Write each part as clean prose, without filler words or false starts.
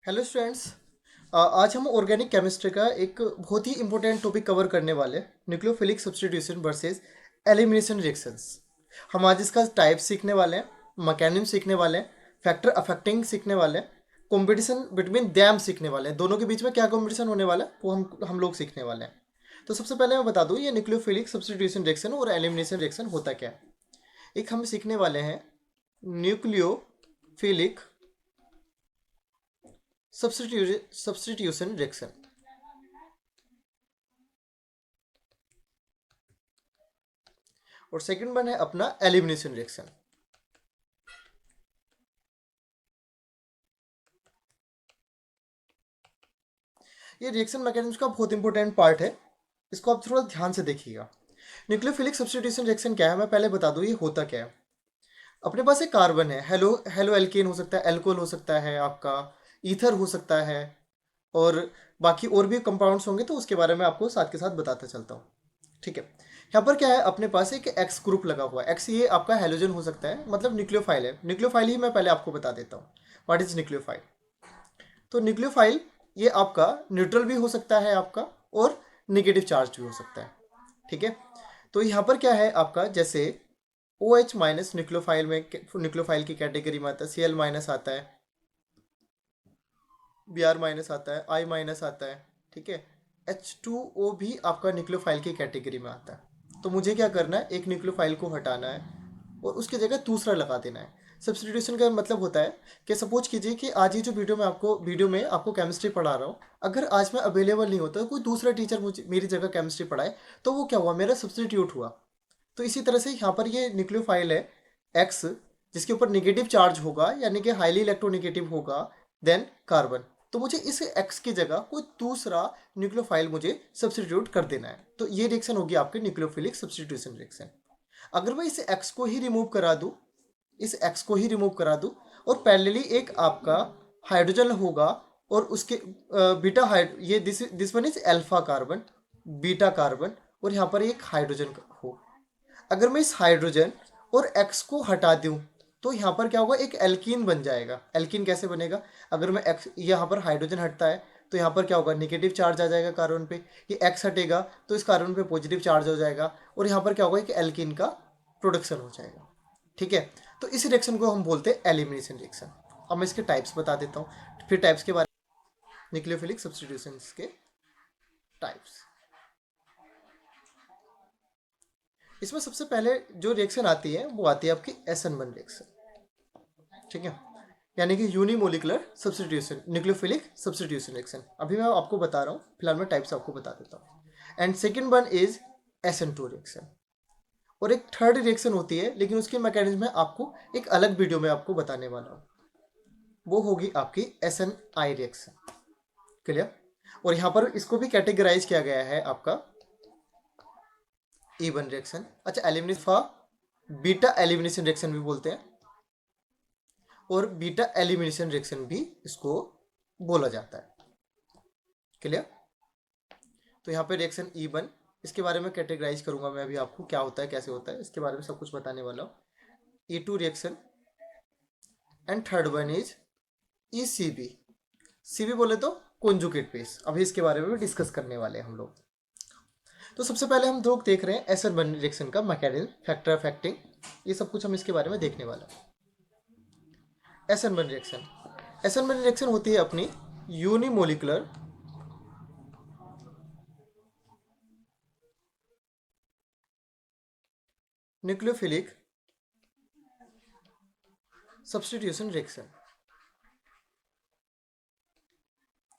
Hello students. आज हम organic chemistry का एक बहुत ही इंपॉर्टेंट टॉपिक कवर करने वाले हैं, nucleophilic substitution versus elimination reactions. हम आज इसका टाइप सीखने वाले हैं, मैकेनिज्म सीखने वाले हैं, फैक्टर अफेक्टिंग सीखने वाले हैं, कंपटीशन बिटवीन दैम सीखने वाले हैं। दोनों के बीच में क्या कंपटीशन होने वाला है वो हम लोग सीखने वाले हैं। तो सबसे पहले मैं बता दूं ये न्यूक्लियोफिलिक सब्स्टिट्यूशन रिएक्शन और एलिमिनेशन रिएक्शन होता क्या है। एक हम सीखने वाले हैं न्यूक्लियोफिलिक सब्स्टिट्यूशन रिएक्शन, और सेकंड वन है अपना एलिमिनेशन रिएक्शन। ये रिएक्शन मैकेनिज्म का बहुत इंपॉर्टेंट पार्ट है, इसको आप थोड़ा ध्यान से देखिएगा। न्यूक्लियोफिलिक सब्स्टिट्यूशन रिएक्शन क्या है, मैं पहले बता दूं ये होता क्या है। अपने पास एक कार्बन है, हेलो हेलो एल्केन हो सकता है, एल्कोहल हो सकता है, आपका ईथर हो सकता है, और बाकी और भी कंपाउंड्स होंगे तो उसके बारे में आपको साथ के साथ बताता चलता हूँ। ठीक है, यहाँ पर क्या है, अपने पास एक एक्स ग्रुप लगा हुआ है। एक्स ये आपका हेलोजन हो सकता है, मतलब न्यूक्लियोफाइल है। न्यूक्लियोफाइल ही मैं पहले आपको बता देता हूँ व्हाट इज न्यूक्लियोफाइल। तो न्यूक्लियोफाइल ये आपका न्यूट्रल भी हो सकता है आपका, और निगेटिव चार्ज भी हो सकता है। ठीक है, तो यहाँ पर क्या है आपका, जैसे ओ एच माइनस न्यूक्लियोफाइल में, न्यूक्लियोफाइल की कैटेगरी में आता है, सी एल माइनस आता है, बी आर माइनस आता है, आई माइनस आता है। ठीक है, एच टू ओ भी आपका न्यूक्लियोफाइल की कैटेगरी में आता है। तो मुझे क्या करना है, एक न्यूक्लियोफाइल को हटाना है और उसकी जगह दूसरा लगा देना है। सब्स्टिट्यूशन का मतलब होता है कि सपोज कीजिए कि आज ये जो वीडियो में आपको केमिस्ट्री पढ़ा रहा हूँ, अगर आज मैं अवेलेबल नहीं होता, कोई दूसरा टीचर मुझे मेरी जगह केमिस्ट्री पढ़ाए, तो वो क्या हुआ, मेरा सब्स्टिट्यूट हुआ। तो इसी तरह से यहाँ पर ये न्यूक्लियोफाइल है एक्स, जिसके ऊपर निगेटिव चार्ज होगा, यानी कि हाईली इलेक्ट्रोनिगेटिव होगा देन कार्बन। तो मुझे इस एक्स की जगह कोई दूसरा न्यूक्लियोफाइल मुझे सब्स्टिट्यूट कर देना है। तो ये रिएक्शन होगी आपके न्यूक्लियोफिलिक सब्स्टिट्यूशन रिएक्शन। अगर मैं इस एक्स को ही रिमूव करा दूं, इस एक्स को ही रिमूव करा दूं, और पैरेलली एक आपका हाइड्रोजन होगा, और उसके बीटा हाइड ये this one is alpha carbon, beta carbon, और यहाँ पर एक हाइड्रोजन हो। अगर मैं इस हाइड्रोजन और एक्स को हटा दूं, तो यहाँ पर क्या होगा, एक एल्कीन बन जाएगा। एल्कीन कैसे बनेगा, अगर मैं एक्स, यहाँ पर हाइड्रोजन हटता है तो यहाँ पर क्या होगा, नेगेटिव चार्ज आ जाएगा कार्बन पे। ये एक्स हटेगा तो इस कार्बन पे पॉजिटिव चार्ज हो जाएगा, और यहाँ पर क्या होगा, एक एल्कीन का प्रोडक्शन हो जाएगा। ठीक है, तो इस रिएक्शन को हम बोलते हैं एलिमिनेशन रिएक्शन। अब मैं इसके टाइप्स बता देता हूँ, फिर टाइप्स के बारे में, न्यूक्लियोफिलिक सब्स्टिट्यूशन के टाइप्स। इसमें सबसे पहले जो रिएक्शन आती है वो आती है आपकी SN1 रिएक्शन। ठीक है, यानी कि unimolecular substitution, nucleophilic substitution reaction. अभी मैं आपको बता रहा हूँ, फिलहाल मैं टाइप्स आपको बता देता हूँ। And second one is SN2 reaction. और एक थर्ड रिएक्शन होती है, लेकिन उसके मैकेनिज्म में आपको एक अलग वीडियो में आपको बताने वाला हूँ, वो होगी आपकी SNI रिएक्शन। क्लियर। और यहाँ पर इसको भी कैटेगराइज किया गया है आपका E1 रिएक्शन। अच्छा, एलिमिनेशन, बीटा एलिमिनेशन रिएक्शन भी बोलते हैं, और बीटा एलिमिनेशन रिएक्शन भी इसको बोला जाता है। क्लियर। तो यहाँ पे रिएक्शन E1, इसके बारे में कैटेगराइज करूंगा मैं अभी आपको, क्या होता है कैसे होता है इसके बारे में सब कुछ बताने वाला हूँ। E2 reaction, and third one is ECB। CB बोले तो कॉन्जुगेट बेस, अभी इसके बारे में भी डिस्कस करने वाले हैं हम लोग। तो सबसे पहले हम लोग देख रहे हैं SN1 रिएक्शन का मैकेनिज्म, फैक्टर अफेक्टिंग, ये सब कुछ हम इसके बारे में देखने वाला है। SN1 रिएक्शन, SN1 रिएक्शन होती है अपनी यूनिमोलिकुलर न्यूक्लियोफिलिक सब्स्टिट्यूशन रिएक्शन।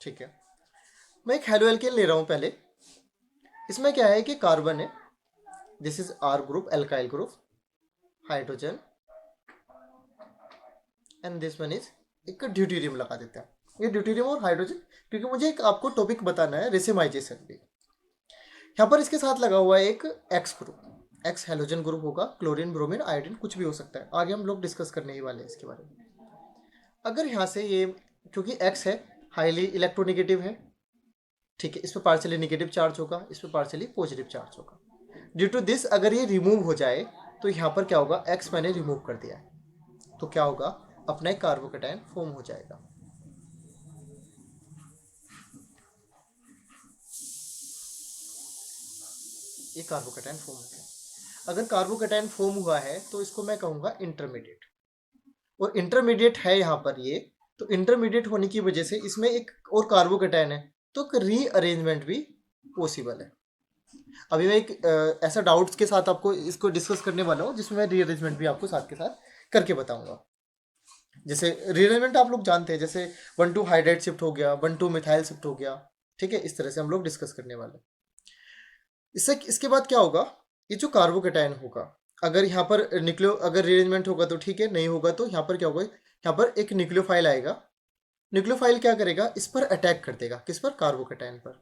ठीक है, मैं एक हेलो एल्केन ले रहा हूं पहले। इसमें क्या है कि कार्बन है, this is R group, alkyl group, hydrogen, and this one is एक ड्यूटेरियम लगा देते हैं। ये ड्यूटेरियम और हाइड्रोजन, क्योंकि मुझे एक आपको टॉपिक बताना है, रेसिमाइजेशन भी। यहाँ पर इसके साथ लगा हुआ है एक x group, x halogen group होगा, क्लोरीन, ब्रोमीन, आयोडीन, कुछ भी हो सकता है, आगे हम लोग डिस्कस करने ही वाले हैं इसके बारे में। अगर यहाँ से ये, क्योंकि एक्स है, हाईली इलेक्ट्रोनिगेटिव है, ठीक है, इस पर पार्शियली निगेटिव चार्ज होगा, इस पर पार्शियली पॉजिटिव चार्ज होगा। ड्यू टू दिस अगर ये रिमूव हो जाए, तो यहाँ पर क्या होगा, एक्स मैंने रिमूव कर दिया है, तो क्या होगा, अपना एक कार्बोकेटायन फॉर्म हो जाएगा। ये कार्बोकेटायन फॉर्म हो गया। अगर कार्बोकेटायन फॉर्म हुआ है तो इसको मैं कहूँगा इंटरमीडिएट, और इंटरमीडिएट है यहाँ पर ये, तो इंटरमीडिएट होने की वजह से इसमें एक और कार्बोकेटायन है, तो रीअरेंजमेंट भी पॉसिबल है। अभी मैं एक ऐसा डाउट्स के साथ आपको इसको डिस्कस करने वाला हूँ जिसमें मैं रीअरेंजमेंट भी आपको साथ के साथ करके बताऊंगा। जैसे रीअरेंजमेंट आप लोग जानते हैं, जैसे 1,2 हाइड्राइड शिफ्ट हो गया, 1,2 मिथाइल शिफ्ट हो गया, ठीक है, इस तरह से हम लोग डिस्कस करने वाले हैं। इससे इसके बाद क्या होगा, ये जो कार्बोकेटायन होगा, अगर यहाँ पर अगर रीअरेंजमेंट होगा तो ठीक है, नहीं होगा तो यहाँ पर क्या होगा, यहाँ पर एक न्यूक्लियोफाइल आएगा। न्यूक्लियोफाइल क्या करेगा, इस पर अटैक कर देगा, किस पर, कार्बोकेटायन पर।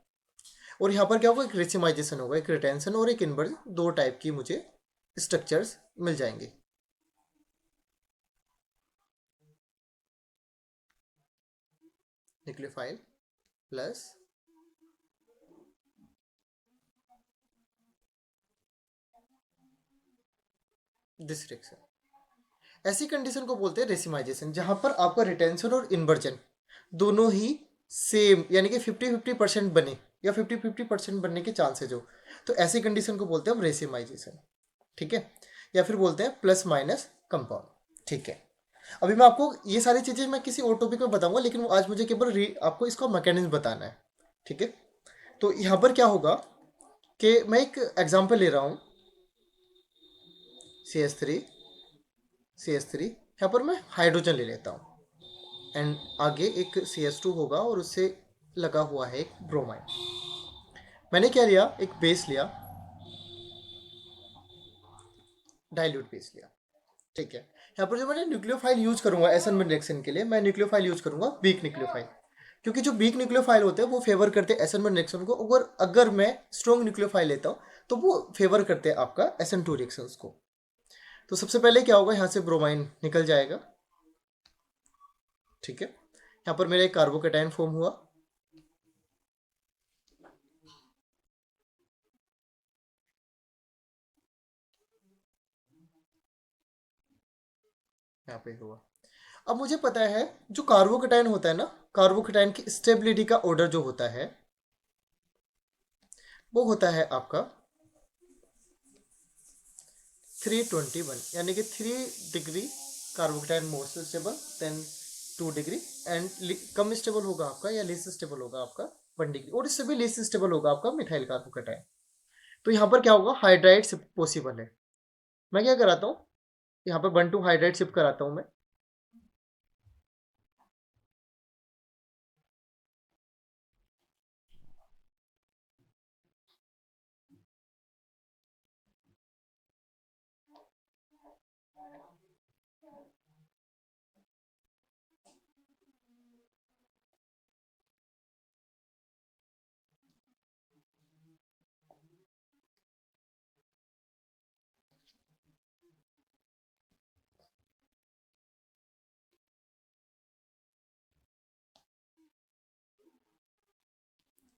और यहाँ पर क्या होगा, एक रेसिमाइजेशन होगा, एक रिटेंशन और एक इन्वर्जन, दो टाइप की मुझे स्ट्रक्चर्स मिल जाएंगे। न्यूक्लियोफाइल प्लस दिस रिएक्शन, ऐसी कंडीशन को बोलते हैं रेसिमाइजेशन, जहां पर आपका रिटेंशन और इन्वर्जन दोनों ही सेम, यानी कि 50-50% बने, या 50-50% बनने के चांसेज हो, तो ऐसी कंडीशन को बोलते हैं हम रेसिमाइजेशन, ठीक है, या फिर बोलते हैं प्लस माइनस कंपाउंड, ठीक है। अभी मैं आपको ये सारी चीज़ें मैं किसी और टॉपिक में बताऊंगा, लेकिन आज मुझे केवल आपको इसका मैकेनिज्म बताना है, ठीक है। तो यहाँ पर क्या होगा कि मैं एक एग्जांपल ले रहा हूँ, सी एस थ्री यहाँ पर मैं हाइड्रोजन ले लेता हूँ, एंड आगे एक CH2 होगा और उससे लगा हुआ है एक ब्रोमाइड। मैंने क्या लिया, एक बेस लिया, डाइल्यूट बेस लिया, ठीक है। यहाँ पर जो मैंने न्यूक्लियोफाइल यूज करूंगा एसएन रिएक्शन के लिए, मैं न्यूक्लियोफाइल यूज करूंगा वीक न्यूक्लियोफाइल, क्योंकि जो वीक न्यूक्लियोफाइल होते हैं वो फेवर करते हैं एसएन रिएक्शन को, और अगर मैं स्ट्रॉन्ग न्यूक्लियोफाइल लेता हूँ तो वो फेवर करते हैं आपका SN2 रिएक्शन को। तो सबसे पहले क्या होगा, यहाँ से ब्रोमाइन निकल जाएगा, ठीक है। यहाँ पर मेरा एक कार्बोकेटाइन फॉर्म हुआ, यहाँ पे हुआ। अब मुझे पता है जो कार्बोकेटाइन होता है ना, कार्बोकेटाइन की स्टेबिलिटी का ऑर्डर जो होता है वो होता है आपका 321, यानी कि 3 degree carbocation most stable, then 2 degree, and कम स्टेबल होगा आपका या लेस स्टेबल होगा आपका 1 डिग्री, और इससे भी लेस स्टेबल होगा आपका मिथाइल कार्बोकेटाइन। तो यहाँ पर क्या होगा, हाइड्राइड शिफ्ट पॉसिबल है। मैं क्या कराता हूँ, यहाँ पर 1,2 हाइड्राइड शिफ्ट कराता हूँ मैं,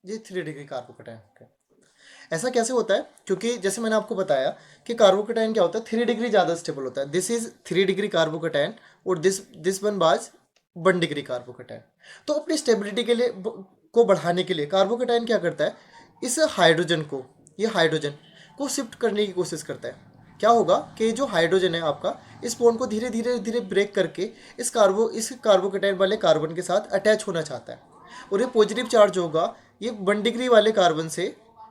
ये 3 डिग्री कार्बोकेटाइन। ऐसा कैसे होता है, क्योंकि जैसे मैंने आपको बताया कि कार्बोकेटाइन क्या होता है, 3 डिग्री ज़्यादा स्टेबल होता है, दिस इज 3 डिग्री कार्बोकेटाइन, और दिस वन बाज 1 डिग्री कार्बोकेटाइन। तो अपनी स्टेबिलिटी के लिए को बढ़ाने के लिए कार्बोकेटाइन क्या करता है, इस हाइड्रोजन को, ये हाइड्रोजन को शिफ्ट करने की कोशिश करता है। क्या होगा कि जो हाइड्रोजन है आपका, इस बॉन्ड को धीरे धीरे धीरे ब्रेक करके इस कार्बोकेटाइन वाले कार्बन के साथ अटैच होना चाहता है, और ये पॉजिटिव चार्ज होगा, ये 1 डिग्री वाले कार्बन से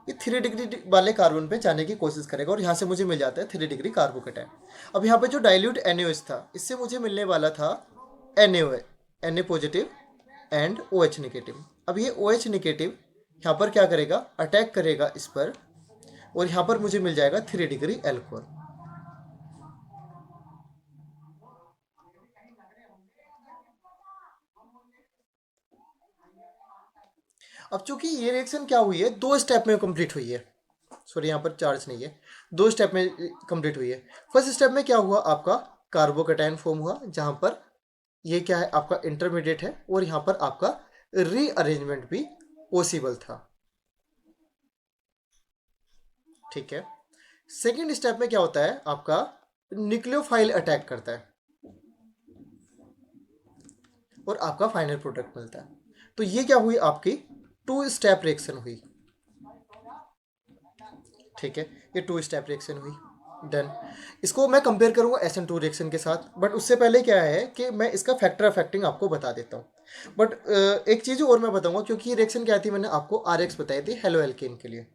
ये 3 डिग्री वाले कार्बन पे जाने की कोशिश करेगा, और यहाँ से मुझे मिल जाता है 3 डिग्री कार्बोकेटाइन। अब यहाँ पे जो डाइल्यूट NaOH था, इससे मुझे मिलने वाला था Na positive and OH negative. अब ये OH निगेटिव यहाँ पर क्या करेगा, अटैक करेगा इस पर, और यहाँ पर मुझे मिल जाएगा 3 डिग्री एल्कोहल। अब चूंकि ये रिएक्शन क्या हुई है, दो स्टेप में कंप्लीट हुई है, सॉरी यहाँ पर चार्ज नहीं है, दो स्टेप में कंप्लीट हुई है। फर्स्ट स्टेप में क्या हुआ, आपका कार्बोकेटाइन फॉर्म हुआ, जहां पर ये क्या है, आपका इंटरमीडिएट है, और यहाँ पर आपका रीअरेंजमेंट भी पॉसिबल था, ठीक है। सेकेंड स्टेप में क्या होता है, आपका न्यूक्लियोफाइल अटैक करता है और आपका फाइनल प्रोडक्ट मिलता है। तो ये क्या हुई, आपकी 2 स्टेप रिएक्शन हुई, ठीक है, ये टू स्टेप रिएक्शन हुई। डन। इसको मैं कंपेयर करूंगा SN2 रिएक्शन के साथ, बट उससे पहले क्या है कि मैं इसका फैक्टर अफेक्टिंग आपको बता देता हूँ। बट एक चीज़ और मैं बताऊंगा, क्योंकि ये रिएक्शन क्या थी, मैंने आपको RX बताई थी हेलो एल्केन के लिए।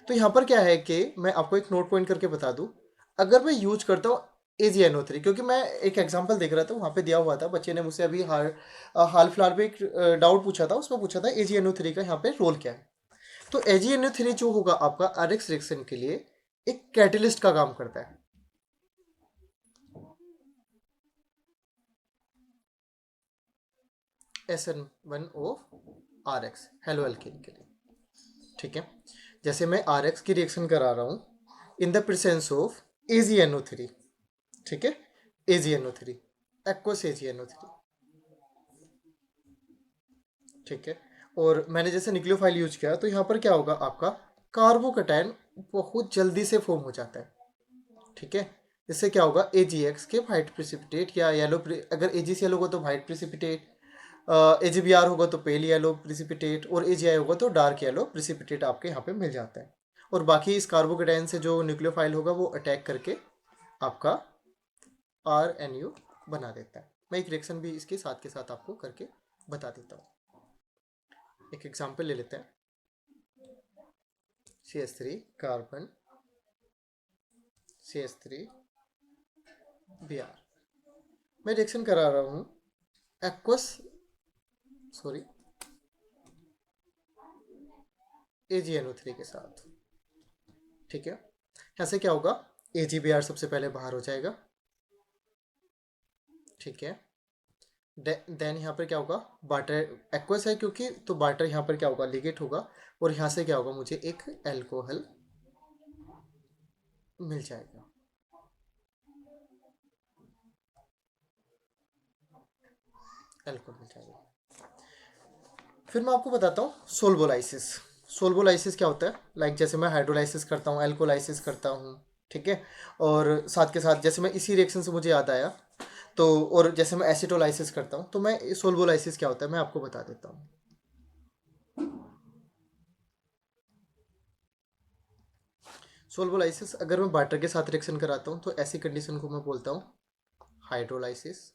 तो यहाँ पर क्या है कि मैं आपको एक नोट पॉइंट करके बता दूँ, अगर मैं यूज करता हूँ AgNO3, क्योंकि मैं एक एग्जांपल देख रहा था, वहाँ पे दिया हुआ था, बच्चे ने मुझसे अभी हाल फिलहाल में एक डाउट पूछा था, उसमें पूछा था AgNO3 का यहाँ पे रोल क्या है। तो AgNO3 जो होगा आपका RX रिएक्शन के लिए एक कैटलिस्ट का काम करता है। SN1O हेलो एल्केन के लिए। ठीक है, जैसे मैं RX की रिएक्शन करा रहा हूँ in the presence of AgNO3। ठीक है, AgNO3, एक्वस AgNO3। ठीक है, और मैंने जैसे न्यूक्लियोफाइल यूज किया, तो यहाँ पर क्या होगा आपका, कार्बोकैटायन बहुत जल्दी से फॉर्म हो जाता है। ठीक है, इससे क्या होगा, AgX के वाइट प्रिसिपिटेट या येलो, अगर AgC येलो होगा तो वाइट प्रिसिपिटेट, AgBr होगा तो पेल येलो प्रिसिपिटेट, और AgI होगा तो डार्क येलो प्रिसिपिटेट आपके यहाँ पे मिल जाता है। और बाकी इस कार्बोकैटायन से जो न्यूक्लियोफाइल होगा वो अटैक करके आपका RNU बना देता है। मैं एक रिएक्शन भी इसके साथ के साथ आपको करके बता देता हूँ। एक एग्जांपल ले लेते हैं, CH3 कार्बन, CH3 Br। मैं रिएक्शन करा रहा हूँ एक्वस, सॉरी, AgNO3 के साथ। ठीक है, यहाँ से क्या होगा, AgBr सबसे पहले बाहर हो जाएगा। ठीक है, देन यहाँ पर क्या होगा, वाटर एक्वस है क्योंकि, तो वाटर यहाँ पर क्या होगा, लिगेट होगा, और यहाँ से क्या होगा, मुझे एक एल्कोहल मिल जाएगा। एल्कोहल मिल जाएगा। फिर मैं आपको बताता हूँ सोल्वोलाइसिस। सोल्वोलाइसिस क्या होता है, लाइक जैसे मैं हाइड्रोलाइसिस करता हूँ, एल्कोलाइसिस करता हूँ। ठीक है, और साथ के साथ जैसे मैं इसी रिएक्शन से मुझे याद आया, तो और जैसे मैं एसिटोलाइसिस करता हूँ, तो मैं सोल्वोलाइसिस क्या होता है मैं आपको बता देता हूँ। सोल्वोलाइसिस अगर मैं वाटर के साथ रिएक्शन कराता हूँ, तो ऐसी कंडीशन को मैं बोलता हूँ हाइड्रोलाइसिस।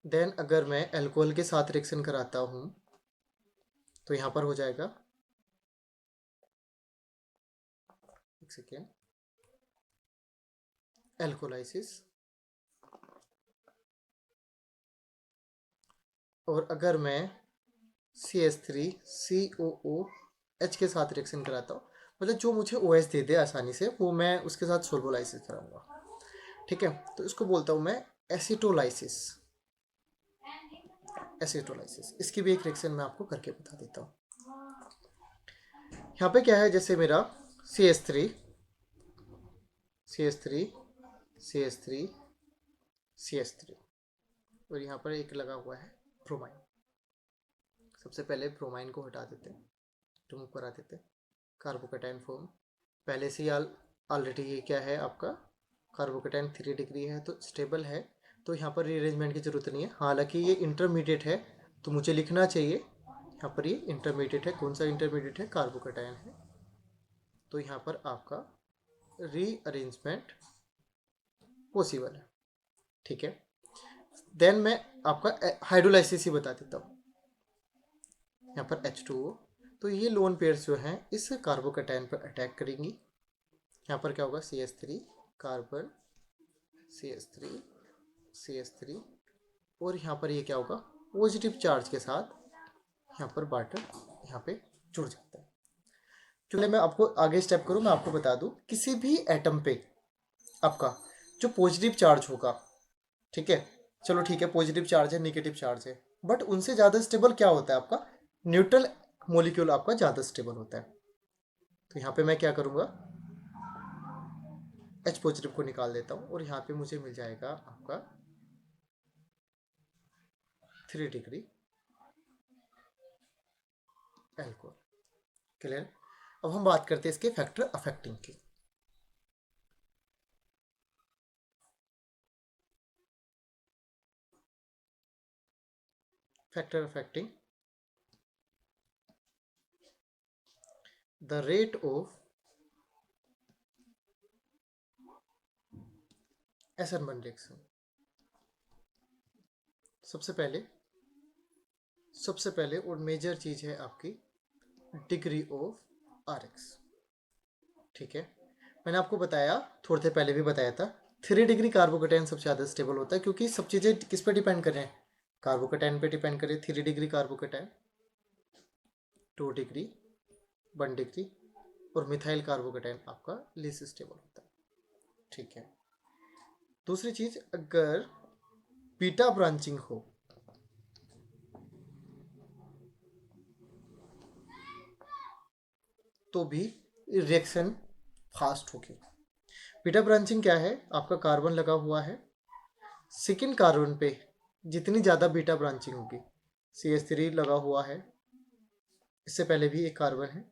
देन अगर मैं अल्कोहल के साथ रिएक्शन कराता हूँ, तो यहाँ पर हो जाएगा, एक सेकेंड, एल्कोलाइसिस। और अगर मैं CH3COOH के साथ रिएक्शन कराता हूँ, मतलब जो मुझे OH दे दे आसानी से, वो मैं उसके साथ सोल्वोलाइसिस कराऊंगा। ठीक है, तो इसको बोलता हूँ मैं एसिटोलाइसिस। एसिटोलाइसिस, इसकी भी एक रिएक्शन मैं आपको करके बता देता हूँ। यहाँ पे क्या है, जैसे मेरा CH3, CH3, CH3, CH3, और यहाँ पर एक लगा हुआ है ब्रोमाइन। सबसे पहले ब्रोमाइन को हटा देते हैं, रिमूव करा देते हैं। कार्बोकेटाइन फॉर्म पहले से ही ऑलरेडी ये क्या है आपका, कार्बोकेटाइन 3 डिग्री है तो स्टेबल है, तो यहाँ पर रीअरेंजमेंट की ज़रूरत नहीं है। हालांकि ये इंटरमीडिएट है, तो मुझे लिखना चाहिए यहाँ पर ये इंटरमीडिएट है। कौन सा इंटरमीडिएट है, कार्बोकेटाइन है, तो यहाँ पर आपका रीअरेंजमेंट पॉसिबल है। ठीक है, देन मैं आपका हाइड्रोलाइसिस ही बता देता हूँ। यहाँ पर H2O, तो ये लोन पेयर्स जो हैं इस कार्बोकेटाइन पर अटैक करेंगी। यहाँ पर क्या होगा, CH3 कार्बन, CH3, CH3, और यहाँ पर ये क्या होगा, पॉजिटिव चार्ज के साथ यहाँ पर वाटर यहाँ पे जुड़ जाता है। चलिए मैं आपको आगे स्टेप करूँ, मैं आपको बता दूँ, किसी भी एटम पे आपका जो पॉजिटिव चार्ज होगा, ठीक है, चलो ठीक है, पॉजिटिव चार्ज है, नेगेटिव चार्ज है, बट उनसे ज़्यादा स्टेबल क्या होता है आपका, न्यूट्रल मोलिक्यूल आपका ज़्यादा स्टेबल होता है। तो यहाँ पे मैं क्या करूँगा, H पॉजिटिव को निकाल देता हूँ, और यहाँ पे मुझे मिल जाएगा आपका 3 डिग्री एल्कोहल। क्लियर। अब हम बात करते हैं इसके फैक्टर अफेक्टिंग की। Factor affecting, the rate of SN one reaction. सबसे पहले और मेजर चीज है आपकी डिग्री ऑफ आरएक्स। ठीक है, मैंने आपको बताया, थोड़ी देर पहले भी बताया था, 3 डिग्री कार्बोकेटाइन सबसे ज़्यादा स्टेबल होता है, क्योंकि सब चीज़ें किस पे डिपेंड कर रहे हैं, कार्बोकेटाइन पे डिपेंड करे। 3 डिग्री कार्बोकेटाइन, 2 डिग्री, 1 डिग्री, और मिथाइल कार्बोकेटाइन आपका लीस्ट स्टेबल होता है। ठीक है, दूसरी चीज, अगर बीटा ब्रांचिंग हो तो भी रिएक्शन फास्ट होगी। बीटा ब्रांचिंग क्या है, आपका कार्बन लगा हुआ है, सेकेंड कार्बन पे जितनी ज़्यादा बीटा ब्रांचिंग होगी, CH3 लगा हुआ है, इससे पहले भी एक कार्बन है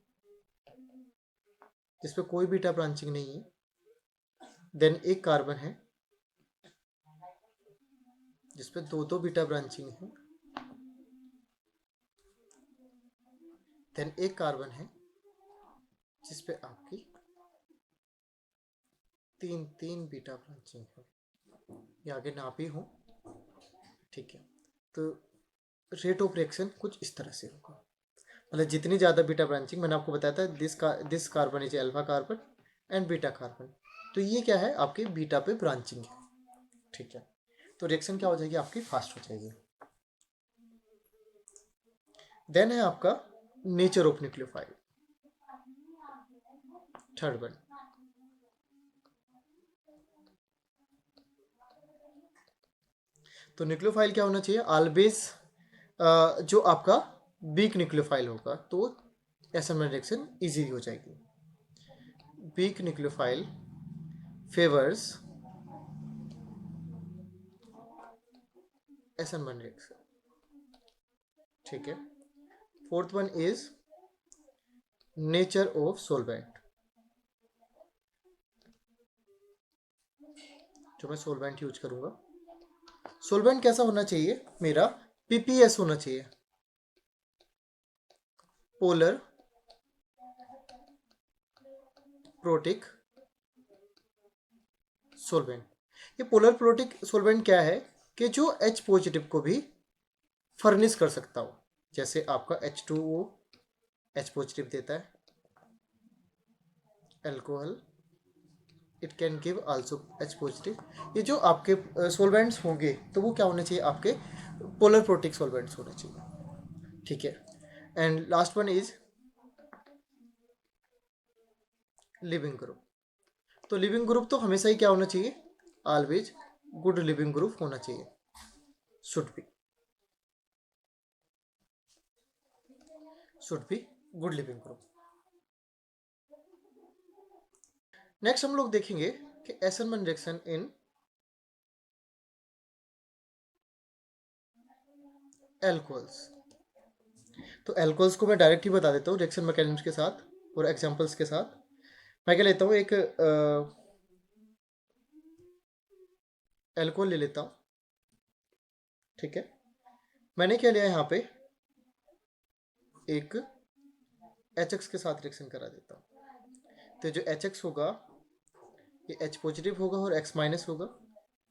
जिसपे कोई बीटा ब्रांचिंग नहीं है, देन एक कार्बन है जिसपे दो दो बीटा ब्रांचिंग है, देन एक कार्बन है जिसपे आपकी तीन तीन बीटा ब्रांचिंग है। ये आगे ना भी हो, ठीक है। तो रेट ऑफ रिएक्शन कुछ इस तरह से होगा, मतलब जितनी ज़्यादा बीटा ब्रांचिंग, मैंने आपको बताया था this carbon is alpha carbon and beta carbon, तो ये क्या है, आपके बीटा पे ब्रांचिंग है। ठीक है, तो रिएक्शन क्या हो जाएगी, आपकी फास्ट हो जाएगी। देन है आपका nature of nucleophile, third one. तो न्यूक्लियोफाइल क्या होना चाहिए, ऑलवेज जो आपका वीक न्यूक्लियोफाइल होगा तो एसएमएन रिएक्शन इजीली हो जाएगी। Weak nucleophile favours SN one reaction. ठीक है, fourth one is nature of solvent. जो मैं सोलवेंट यूज करूंगा, सोलवेंट कैसा होना चाहिए मेरा, पीपीएस होना चाहिए, पोलर प्रोटिक सोलवेंट। ये पोलर प्रोटिक सोलवेंट क्या है कि जो H पॉजिटिव को भी फर्निश कर सकता हो, जैसे आपका H2O H पॉजिटिव देता है, alcohol it can give also H positive. ये जो आपके सोलवेंट्स होंगे तो वो क्या होने चाहिए, आपके पोलर प्रोटिक सोलवेंट्स होने चाहिए। ठीक है, and last one is leaving group. तो लिविंग ग्रुप तो हमेशा ही क्या होना चाहिए, ऑलवेज गुड लिविंग ग्रुप होना चाहिए, should be good leaving group. Next हम लोग देखेंगे कि एसरमन रिएक्शन इन एल्कोहल्स। तो एल्कोहल्स को मैं डायरेक्ट ही बता देता हूँ रिएक्शन मैकेनिज्म के साथ और एग्जांपल्स के साथ। मैं क्या लेता हूँ, एक एल्कोहल ले लेता हूँ। ठीक है, मैंने क्या लिया यहाँ पे, एक HX के साथ रिएक्शन करा देता हूँ। तो जो HX होगा ये H पॉजिटिव होगा और X माइनस होगा,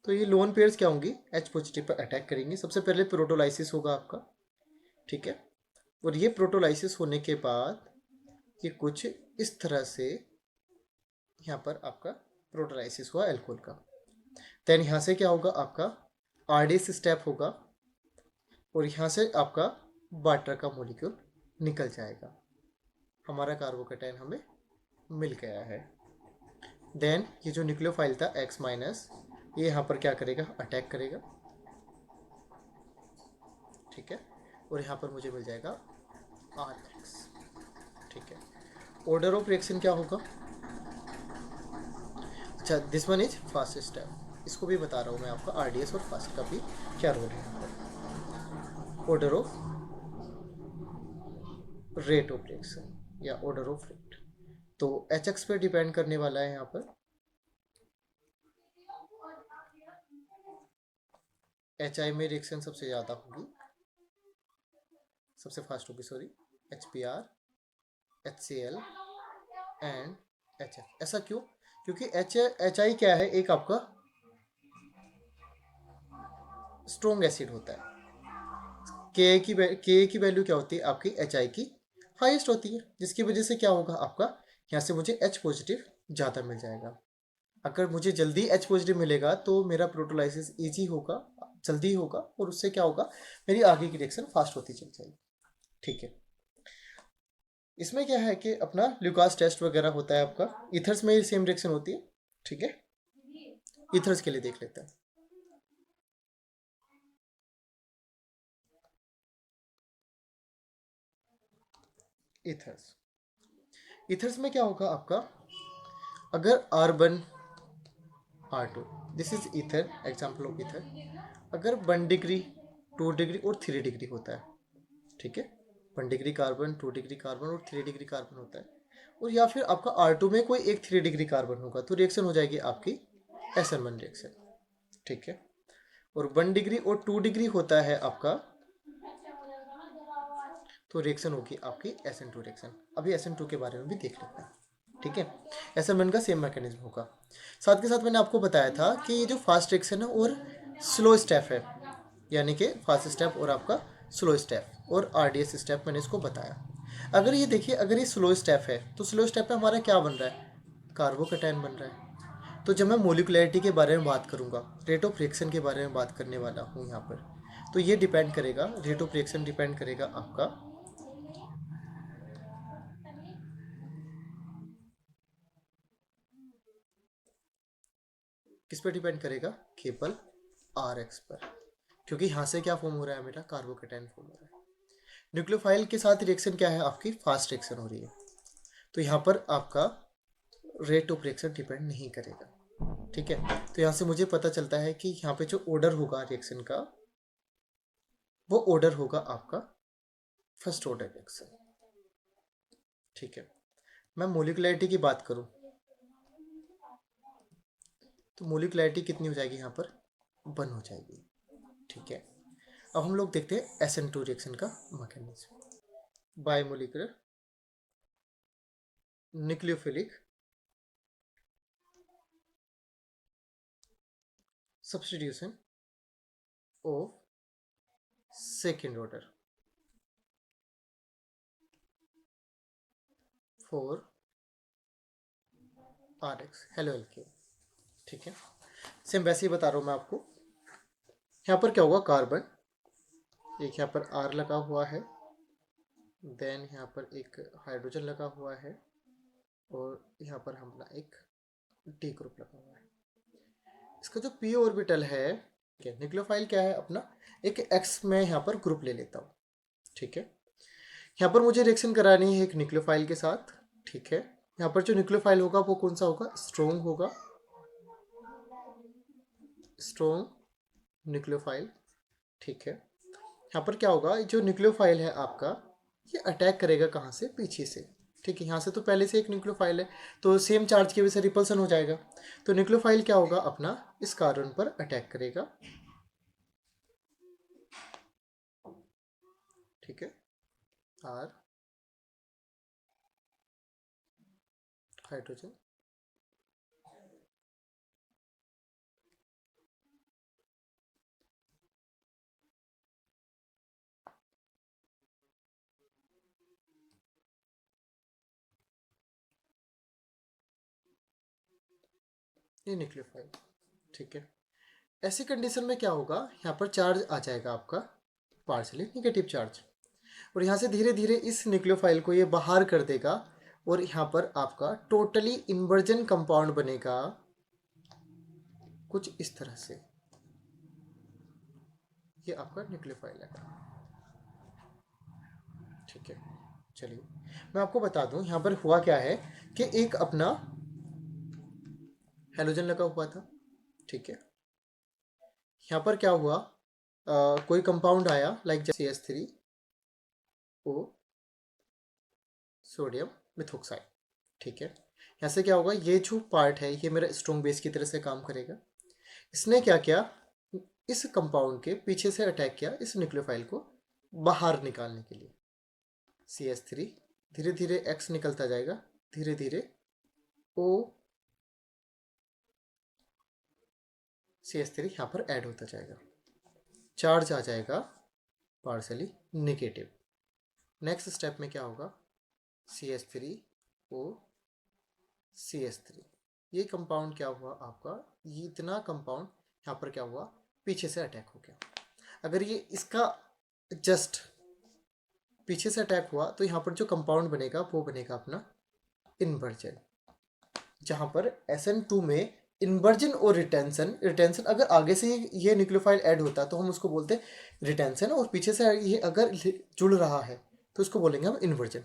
तो ये लोन पेयर्स क्या होंगी, H पॉजिटिव पर अटैक करेंगे। सबसे पहले प्रोटोलाइसिस होगा आपका। ठीक है, और ये प्रोटोलाइसिस होने के बाद ये कुछ इस तरह से यहाँ पर आपका प्रोटोलाइसिस हुआ एल्कोहल का। देन यहाँ से क्या होगा, आपका RDS स्टेप होगा और यहाँ से आपका वाटर का मॉलिक्यूल निकल जाएगा, हमारा कार्बोकेटाइन हमें मिल गया है। देन ये जो न्यूक्लियोफाइल था X माइनस, ये यहाँ पर क्या करेगा, अटैक करेगा। ठीक है, और यहाँ पर मुझे मिल जाएगा RX। ठीक है, ऑर्डर ऑफ रिएक्शन क्या होगा, अच्छा this one is fast step, इसको भी बता रहा हूँ मैं आपका, RDS और फास्ट का भी क्या रोल है यहाँ पर। Order of rate of reaction या ऑर्डर ऑफ रेट, तो HX पे डिपेंड करने वाला है यहाँ पर। HI में रिएक्शन सबसे ज़्यादा होगी, सबसे फास्ट होगी sorry, HBr, HCl and HF। ऐसा क्यों, क्योंकि HI क्या है, एक आपका स्ट्रॉन्ग एसिड होता है। के की वैल्यू क्या होती है आपकी, एच आई की हाईएस्ट होती है, जिसकी वजह से क्या होगा आपका, यहाँ से मुझे एच पॉजिटिव ज़्यादा मिल जाएगा। अगर मुझे जल्दी एच पॉजिटिव मिलेगा तो मेरा प्रोटोलाइसिस ईजी होगा, जल्दी होगा, और उससे क्या होगा, मेरी आगे की रिएक्शन फास्ट होती चल जाएगी। ठीक है, इसमें क्या है कि अपना ल्यूकास टेस्ट वगैरह होता है आपका, इथर्स में सेम रिएक्शन होती है। ठीक है, इथर्स के लिए देख लेते हैं। इथर्स, इथर्स में क्या होगा आपका, अगर R1 R2, this is ether, example of ether, अगर 1 डिग्री 2 डिग्री और 3 डिग्री होता है, ठीक है, 1 डिग्री कार्बन, 2 डिग्री कार्बन और 3 डिग्री कार्बन होता है, और या फिर आपका R2 में कोई एक 3 डिग्री कार्बन होगा, तो रिएक्शन हो जाएगी आपकी SN1 रिएक्शन। ठीक है, और 1 डिग्री और 2 डिग्री होता है आपका, तो रिएक्शन होगी आपकी SN2 रिएक्शन। अभी SN2 के बारे में भी देख लेते हैं। ठीक है, SN1 का सेम मैकेनिज्म होगा। साथ के साथ मैंने आपको बताया था कि ये जो फास्ट रिएक्शन है और स्लो स्टेप है, यानी कि फास्ट स्टेप और आपका स्लो स्टेप और RDS स्टेप, मैंने इसको बताया। अगर ये देखिए, अगर ये स्लो स्टेप है तो स्लो स्टेप में हमारा क्या बन रहा है, कार्बोकैटायन बन रहा है। तो जब मैं मोलिकुलैरिटी के बारे में बात करूंगा, रेट ऑफ रिएक्शन के बारे में बात करने वाला हूँ यहाँ पर, तो ये डिपेंड करेगा, रेट ऑफ रिएक्शन डिपेंड करेगा आपका किस पर, डिपेंड करेगा केवल RX पर, क्योंकि यहाँ से क्या फॉर्म हो रहा है, मेरा कार्बोकैटायन फॉर्म हो रहा है। न्यूक्लियोफाइल के साथ रिएक्शन क्या है आपकी, फास्ट रिएक्शन हो रही है, तो यहाँ पर आपका रेट ऑफ रिएक्शन डिपेंड नहीं करेगा। ठीक है, तो यहाँ से मुझे पता चलता है कि यहाँ पे जो ऑर्डर होगा रिएक्शन का, वो ऑर्डर होगा आपका फर्स्ट ऑर्डर रिएक्शन। ठीक है, मैं मोलिकुलैरिटी की बात करूँ तो मोलिकुलैरिटी कितनी हो जाएगी यहाँ पर, 1 हो जाएगी। ठीक है, अब हम लोग देखते हैं SN2 रिएक्शन का mechanism. Biomolecular nucleophilic substitution of second order for RX halo alkane. ठीक है, सेम वैसे ही बता रहा हूँ मैं आपको। यहाँ पर क्या होगा, कार्बन, एक यहाँ पर R लगा हुआ है, देन यहाँ पर एक हाइड्रोजन लगा हुआ है, और यहाँ पर हमारा एक D ग्रुप लगा हुआ है। इसका जो p ऑर्बिटल है, ठीक है, न्यूक्लियोफाइल क्या है अपना, एक X में यहाँ पर ग्रुप ले लेता हूँ। ठीक है, यहाँ पर मुझे रिएक्शन करानी है एक न्यूक्लियोफाइल के साथ। ठीक है, यहाँ पर जो न्यूक्लियोफाइल होगा वो कौन सा होगा, स्ट्रॉन्ग होगा, स्ट्रॉन्ग न्यूक्लियोफाइल। ठीक है, यहाँ पर क्या होगा, जो न्यूक्लियोफाइल है आपका, ये अटैक करेगा कहाँ से, पीछे से। ठीक है, यहाँ से तो पहले से एक न्यूक्लियोफाइल है, तो सेम चार्ज की वजह से रिपल्सन हो जाएगा, तो न्यूक्लियोफाइल क्या होगा अपना, इस कार्बन पर अटैक करेगा। ठीक है, R हाइड्रोजन, ये न्यूक्लियोफाइल। ठीक है, ऐसी कंडीशन में क्या होगा, यहाँ पर चार्ज आ जाएगा आपका पार्शली निगेटिव चार्ज, और यहाँ से धीरे धीरे इस न्यूक्लियोफाइल को ये बाहर कर देगा, और यहाँ पर आपका टोटली इन्वर्जन कंपाउंड बनेगा कुछ इस तरह से। ये आपका न्यूक्लियोफाइल है। ठीक है, चलिए मैं आपको बता दूं यहाँ पर हुआ क्या है, कि एक अपना हेलोजन लगा हुआ था। ठीक है, यहाँ पर क्या हुआ, कोई कंपाउंड आया लाइक CH3O सोडियम मिथोक्साइड। ठीक है, यहाँ से क्या होगा, ये जो पार्ट है ये मेरा स्ट्रॉन्ग बेस की तरह से काम करेगा। इसने क्या किया, इस कंपाउंड के पीछे से अटैक किया इस न्यूक्लियोफाइल को बाहर निकालने के लिए। CH3 धीरे धीरे X निकलता जाएगा, धीरे धीरे O CH3 यहाँ पर ऐड होता जाएगा। चार्ज आ जाएगा पार्शली निगेटिव। नेक्स्ट स्टेप में क्या होगा, CH3O CH3, ये कंपाउंड क्या हुआ आपका, ये इतना कंपाउंड यहाँ पर क्या हुआ, पीछे से अटैक हो गया। अगर ये इसका जस्ट पीछे से अटैक हुआ तो यहाँ पर जो कंपाउंड बनेगा वो बनेगा अपना इन्वर्जन, जहाँ पर SN2 में इन्वर्जन और रिटेंशन, रिटेंशन अगर आगे से ये न्यूक्लियोफाइल ऐड होता है तो हम उसको बोलते हैं रिटेंशन, और पीछे से ये अगर जुड़ रहा है तो उसको बोलेंगे हम इन्वर्जन।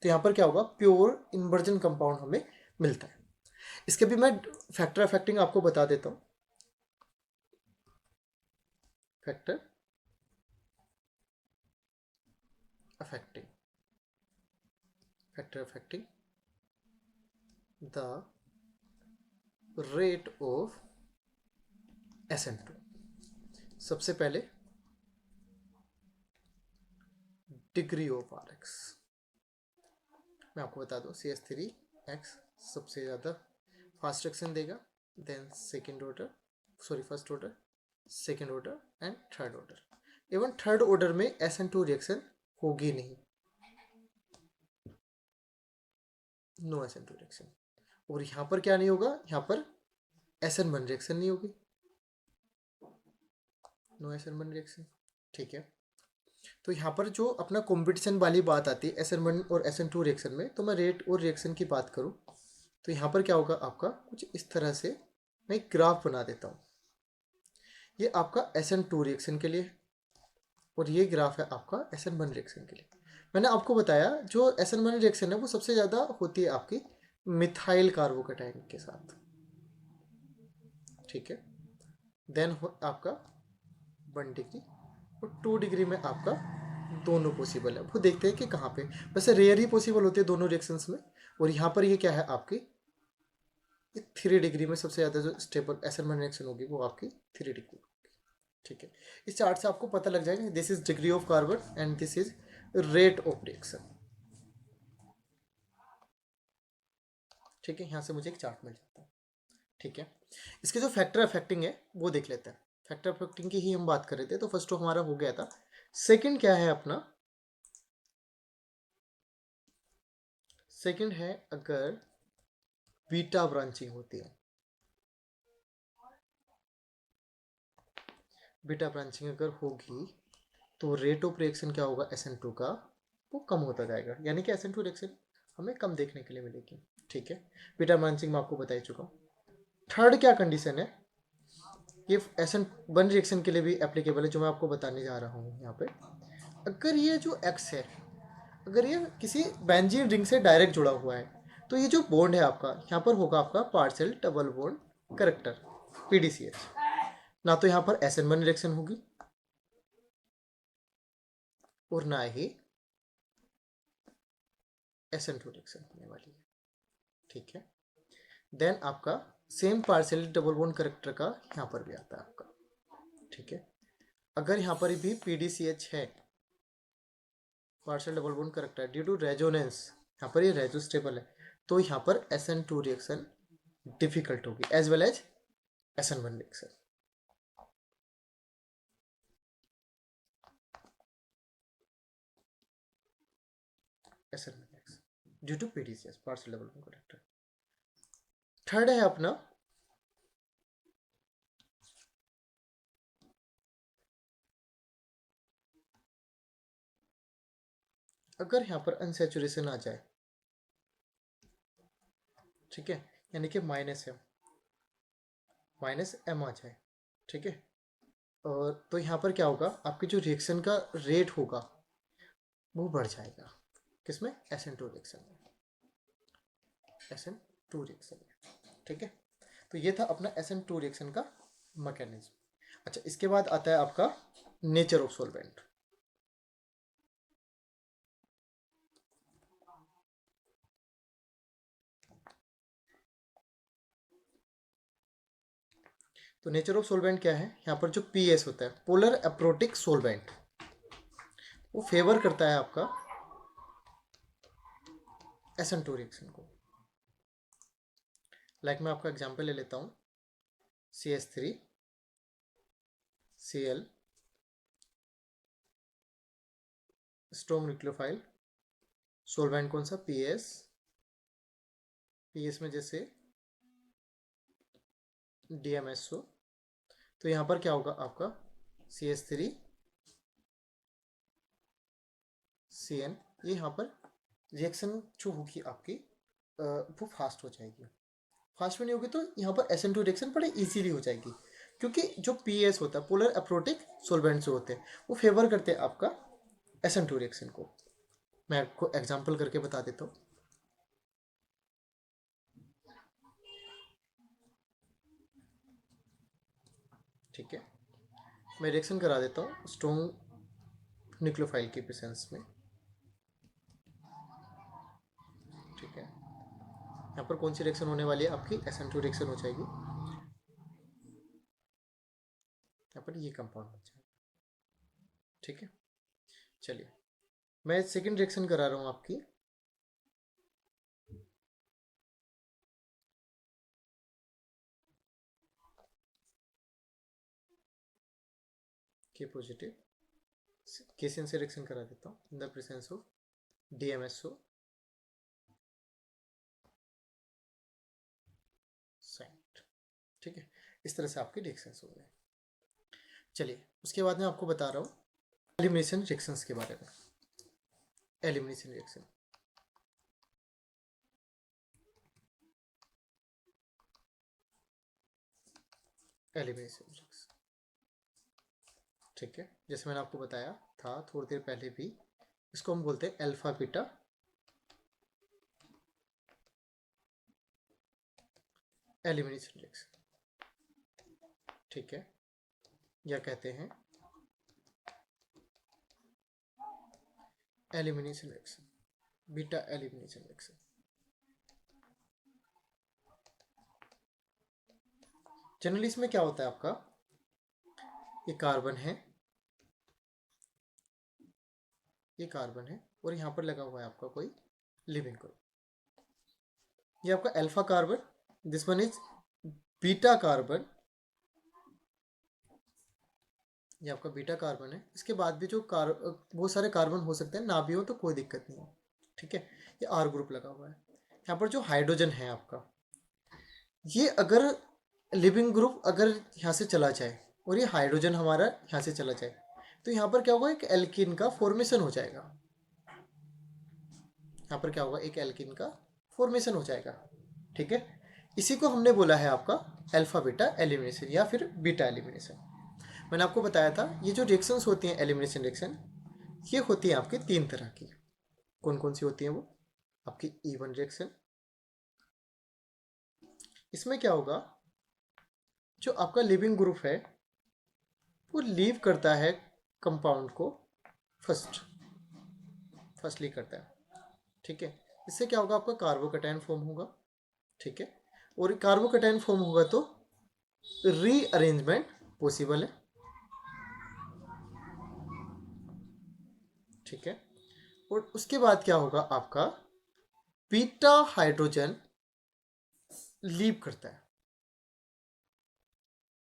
तो यहाँ पर क्या होगा, प्योर इन्वर्जन कंपाउंड हमें मिलता है। इसके भी मैं फैक्टर अफेक्टिंग आपको बता देता हूँ। Factor affecting, factor affecting the rate of SN2। सबसे पहले डिग्री ऑफ RX, मैं आपको बता दूं CH3X सबसे ज़्यादा फास्ट रिएक्शन देगा, then second order, sorry first order, second order and third order. Even third order में SN2 रिएक्शन होगी नहीं, नो SN2 रिएक्शन। और यहाँ पर क्या नहीं होगा, यहाँ पर SN1 रिएक्शन नहीं होगी, नो SN1 रिएक्शन। ठीक है, तो यहाँ पर जो अपना कॉम्पिटिशन वाली बात आती है SN1 और SN2 रिएक्शन में, तो मैं रेट और रिएक्शन की बात करूँ तो यहाँ पर क्या होगा आपका, कुछ इस तरह से मैं एक ग्राफ बना देता हूँ। ये आपका SN2 रिएक्शन के लिए और ये ग्राफ है आपका SN1 रिएक्शन के लिए। मैंने आपको बताया जो SN1 रिएक्शन है वो सबसे ज़्यादा होती है आपकी मिथाइल कार्बोकेटाइन के साथ। ठीक है, देन आपका 1 डिग्री और 2 डिग्री में आपका दोनों पॉसिबल है। वो देखते हैं कि कहाँ पे, वैसे रेयर ही पॉसिबल होते हैं दोनों रिएक्शंस में। और यहाँ पर ये क्या है आपकी, ये 3 डिग्री में सबसे ज़्यादा जो स्टेबल SN1 रिएक्शन होगी वो आपकी 3 डिग्री। ठीक है, इस चार्ट से आपको पता लग जाएगा this is degree of carbon and this is rate of reaction. ठीक है, यहाँ से मुझे एक चार्ट मिल जाता है। ठीक है, इसके जो फैक्टर अफेक्टिंग है वो देख लेते हैं। फैक्टर अफेक्टिंग की ही हम बात कर रहे थे, तो फर्स्ट तो हमारा हो गया था। सेकंड क्या है अपना, सेकंड है अगर बीटा ब्रांचिंग होती है, बीटा ब्रांचिंग अगर होगी तो रेट ऑफ रिएक्शन क्या होगा SN2 का, वो कम होता जाएगा, यानी कि SN2 रिएक्शन हमें कम देखने के लिए मिलेगी। ठीक है, बीटा ब्रांचिंग मैं आपको बता ही चुका हूँ। थर्ड क्या कंडीशन है, ये SN1 रिएक्शन के लिए भी एप्लीकेबल है, जो मैं आपको बताने जा रहा हूँ यहाँ पे। अगर ये जो X है, अगर ये किसी बेंजीन रिंग से डायरेक्ट जुड़ा हुआ है तो ये जो बॉन्ड है आपका यहाँ पर होगा आपका partial double bond character PDCH, ना तो यहाँ पर SN1 रिएक्शन होगी और ना ही SN2 रिएक्शन होने वाली है। ठीक है, देन आपका same partial double bond character का यहाँ पर भी आता है आपका। ठीक है, अगर यहाँ पर भी PDCH है, partial double bond character, due to resonance, यहाँ पर ये रेजो स्टेबल है, तो यहाँ पर SN2 रिएक्शन डिफिकल्ट होगी as well as SN1 reaction. SN1 reaction due to PDCS, partial double bond character. Third है अपना अगर यहाँ पर अनसेचुरेशन आ जाए, ठीक है, यानी कि -M आ जाए। ठीक है, और तो यहाँ पर क्या होगा, आपकी जो रिएक्शन का रेट होगा वो बढ़ जाएगा, किसमें, SN2 रिएक्शन में, SN2 रिएक्शन में। ठीक है, तो ये था अपना SN2 रिएक्शन का मैकेनिज्म। अच्छा, इसके बाद आता है आपका नेचर ऑफ सॉल्वेंट। तो नेचर ऑफ सॉल्वेंट क्या है, यहाँ पर जो PS होता है, पोलर अप्रोटिक सॉल्वेंट, वो फेवर करता है आपका SN2 रिएक्शन को। लाइक मैं आपका एग्जांपल ले लेता हूँ, CH3 Cl strong nucleophile, solvent कौन सा, पीएस, पीएस में जैसे DMSO, तो यहाँ पर क्या होगा आपका CH3CN, ये यहाँ पर रिएक्शन जो होगी आपकी वो फास्ट हो जाएगी। फास्ट में नहीं होगी तो यहाँ पर SN2 रिएक्शन बड़े इजीली हो जाएगी, क्योंकि जो PS होता है पोलर अप्रोटिक सॉल्वेंट जो होते हैं वो फेवर करते हैं आपका SN2 रिएक्शन को। मैं आपको एग्जांपल करके बता देता हूँ। ठीक है, मैं रिएक्शन करा देता हूँ स्ट्रॉन्ग न्यूक्लियोफाइल की प्रेजेंस में। ठीक है, यहाँ पर कौन सी रिएक्शन होने वाली है आपकी, SN2 रिएक्शन हो जाएगी। यहाँ पर ये कंपाउंड बन जाएगा। ठीक है, चलिए मैं सेकंड रिएक्शन करा रहा हूँ आपकी। के पॉजिटिव KCN से रिएक्शन करा देता हूँ in the presence of DMSO site. ठीक है, इस तरह से आपके रिएक्शंस हो गए। चलिए उसके बाद मैं आपको बता रहा हूँ एलिमिनेशन रिएक्शंस के बारे में। Elimination reaction, elimination reaction. ठीक है, जैसे मैंने आपको बताया था थोड़ी देर पहले भी, इसको हम बोलते हैं अल्फा बीटा एलिमिनेशन रिएक्शन। ठीक है, या कहते हैं elimination reaction, beta elimination reaction. Generally इसमें क्या होता है आपका, ये कार्बन है, ये कार्बन है और यहाँ पर लगा हुआ है आपका कोई लिविंग ग्रुप। ये आपका alpha carbon, this one is beta carbon, ये आपका बीटा कार्बन है। इसके बाद भी जो बहुत सारे कार्बन हो सकते हैं, ना भी हो तो कोई दिक्कत नहीं है। ठीक है, ये R ग्रुप लगा हुआ है। यहाँ पर जो हाइड्रोजन है आपका, ये अगर लिविंग ग्रुप अगर यहाँ से चला जाए और ये हाइड्रोजन हमारा यहाँ से चला जाए, तो यहाँ पर क्या होगा, एक एल्किन का फॉर्मेशन हो जाएगा। यहाँ पर क्या होगा, एक एल्किन का फॉर्मेशन हो जाएगा। ठीक है, इसी को हमने बोला है आपका अल्फा बीटा एलिमिनेशन या फिर बीटा एलिमिनेशन। मैंने आपको बताया था ये जो रिएक्शंस होती हैं एलिमिनेशन रिएक्शन, ये होती हैं आपकी 3 तरह की। कौन कौन सी होती हैं वो, आपकी E1 रिएक्शन, इसमें क्या होगा, जो आपका लिविंग ग्रुप है वो लीव करता है कंपाउंड को फर्स्टली करता है। ठीक है, इससे क्या होगा, आपका कार्बोकैटायन फॉर्म होगा। ठीक है, और कार्बोकैटायन फॉर्म होगा तो रीअरेंजमेंट पॉसिबल है। ठीक है, और उसके बाद क्या होगा आपका, बीटा हाइड्रोजन लीव करता है,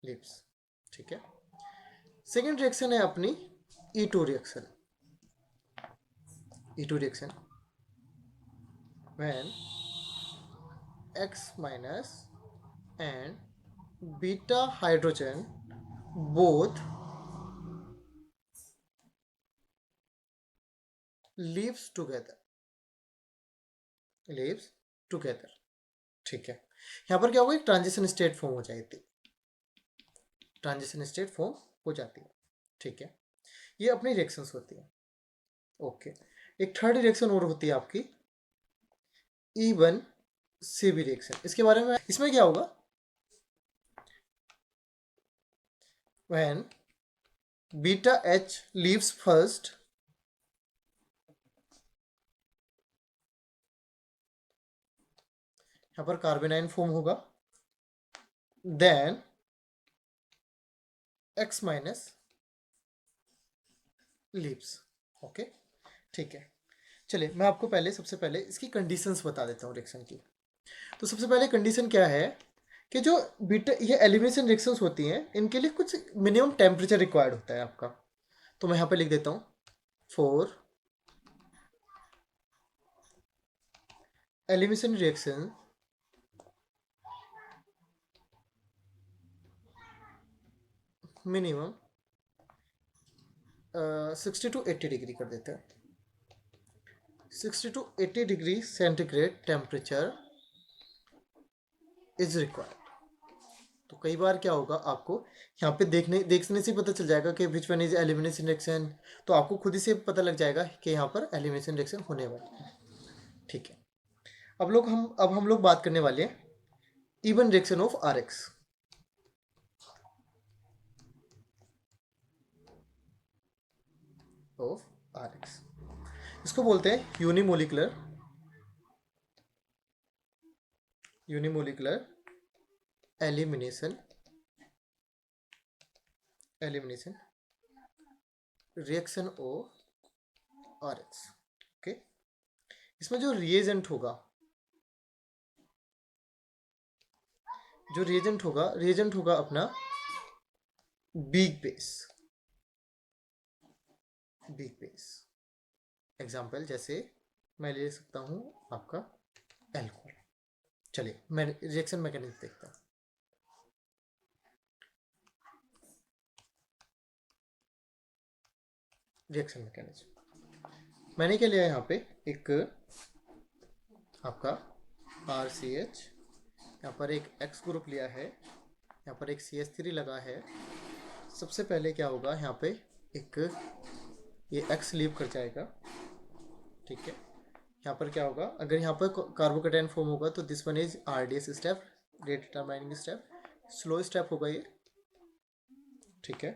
लीव्स। ठीक है, सेकेंड रिएक्शन है अपनी E2 reaction. E2 reaction when X minus and beta hydrogen both leaves together, leaves together। ठीक है, यहाँ पर क्या होगा, एक ट्रांजिशन स्टेट फॉर्म हो जाती है, ट्रांजिशन स्टेट फॉर्म हो जाती है। ठीक है, ये अपनी रिएक्शंस होती है। ओके, एक थर्ड रिएक्शन और होती है आपकी E1 CB रिएक्शन। इसके बारे में, इसमें क्या होगा, when beta H leaves first, यहाँ पर कार्बेनाइन फॉर्म होगा, then X minus leaves. Okay, ठीक है, चलिए मैं आपको पहले सबसे पहले इसकी कंडीशंस बता देता हूँ रिएक्शन की। तो सबसे पहले कंडीशन क्या है कि जो बीटा ये एलिमिनेशन रिएक्शंस होती हैं, इनके लिए कुछ मिनिमम टेम्परेचर रिक्वायर्ड होता है आपका। तो मैं यहाँ पे लिख देता हूँ 4 elimination reaction minimum 60 to 80 degree कर देते हैं। 60 to 80 degree centigrade temperature is required. तो कई बार क्या होगा, आपको यहाँ पे देखने से पता चल जाएगा कि which one is elimination reaction. तो आपको खुद ही से पता लग जाएगा कि यहाँ पर एलिमिनेशन रिएक्शन होने वाली है। ठीक है, अब हम लोग बात करने वाले हैं E one reaction of R X. Of R X इसको बोलते हैं unimolecular elimination reaction of R X. Okay, इसमें जो रिएजेंट होगा अपना बिग बेस। एग्जाम्पल जैसे मैं ले सकता हूँ आपका एल्कोहल। चलिए मैं रिएक्शन मैकेनिज्म देखता हूँ। रिएक्शन मैकेनिज्म मैंने क्या लिया यहाँ पे, एक आपका RCH, यहाँ पर एक X ग्रुप लिया है, यहाँ पर एक CH3 लगा है। सबसे पहले क्या होगा, यहाँ पे एक ये X लीव कर जाएगा। ठीक है, यहाँ पर क्या होगा, अगर यहाँ पर कार्बोकेटाइन फॉर्म होगा तो this one is RDS step, rate determining step, slow step होगा ये। ठीक है,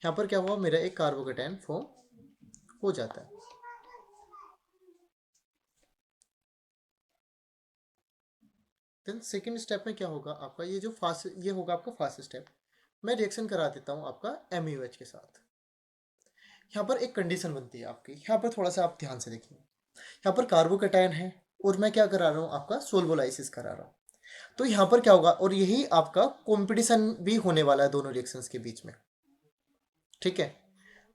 यहाँ पर क्या हुआ, मेरा एक कार्बोकेटाइन फॉर्म हो जाता है। देन सेकेंड स्टेप में क्या होगा आपका, ये होगा आपका फास्ट स्टेप। मैं रिएक्शन करा देता हूँ आपका MUH के साथ। यहाँ पर एक कंडीशन बनती है आपकी, यहाँ पर थोड़ा सा आप ध्यान से देखिए। यहाँ पर कार्बोकेटाइन है और मैं क्या करा रहा हूँ, आपका सोल्वोलाइसिस करा रहा हूँ। तो यहाँ पर क्या होगा, और यही आपका कंपटीशन भी होने वाला है दोनों रिएक्शंस के बीच में। ठीक है,